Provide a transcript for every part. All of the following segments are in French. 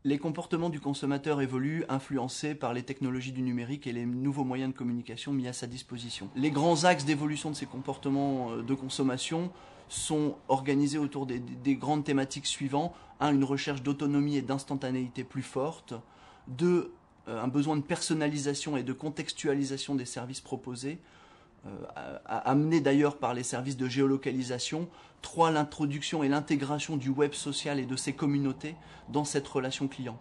Les comportements du consommateur évoluent, influencés par les technologies du numérique et les nouveaux moyens de communication mis à sa disposition. Les grands axes d'évolution de ces comportements de consommation sont organisés autour des grandes thématiques suivantes. 1. Une recherche d'autonomie et d'instantanéité plus forte. 2. Un besoin de personnalisation et de contextualisation des services proposés, amené d'ailleurs par les services de géolocalisation. 3. L'introduction et l'intégration du web social et de ses communautés dans cette relation client.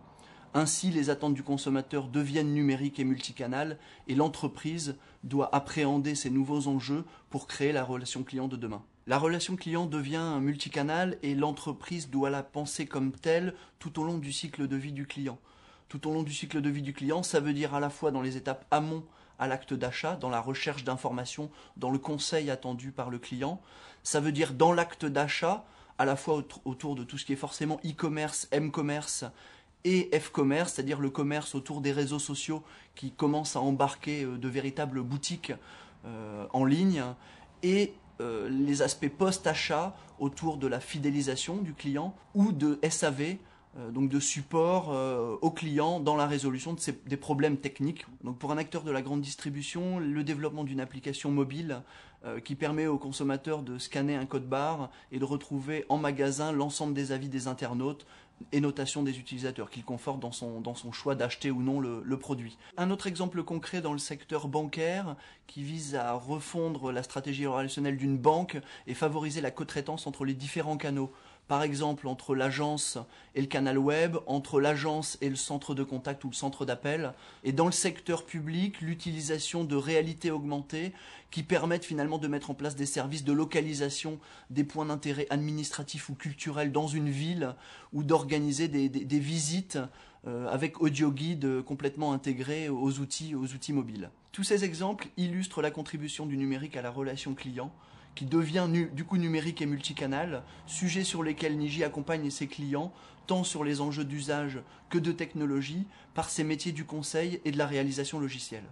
Ainsi, les attentes du consommateur deviennent numériques et multicanales et l'entreprise doit appréhender ces nouveaux enjeux pour créer la relation client de demain. La relation client devient multicanale et l'entreprise doit la penser comme telle tout au long du cycle de vie du client. Tout au long du cycle de vie du client, ça veut dire à la fois dans les étapes amont à l'acte d'achat, dans la recherche d'informations, dans le conseil attendu par le client. Ça veut dire dans l'acte d'achat, à la fois autour de tout ce qui est forcément e-commerce, m-commerce et f-commerce, c'est-à-dire le commerce autour des réseaux sociaux qui commencent à embarquer de véritables boutiques en ligne, et les aspects post-achat autour de la fidélisation du client ou de SAV, donc de support aux clients dans la résolution des problèmes techniques. Donc pour un acteur de la grande distribution, le développement d'une application mobile qui permet aux consommateurs de scanner un code barre et de retrouver en magasin l'ensemble des avis des internautes et notations des utilisateurs, qu'il conforte dans son choix d'acheter ou non le produit. Un autre exemple concret dans le secteur bancaire qui vise à refondre la stratégie relationnelle d'une banque et favoriser la cotraitance entre les différents canaux. Par exemple, entre l'agence et le canal web, entre l'agence et le centre de contact ou le centre d'appel. Et dans le secteur public, l'utilisation de réalité augmentée qui permettent finalement de mettre en place des services de localisation des points d'intérêt administratifs ou culturels dans une ville, ou d'organiser des visites avec audio guide complètement intégrés aux outils mobiles. Tous ces exemples illustrent la contribution du numérique à la relation client, qui devient du coup numérique et multicanal, sujet sur lesquels Niji accompagne ses clients, tant sur les enjeux d'usage que de technologie, par ses métiers du conseil et de la réalisation logicielle.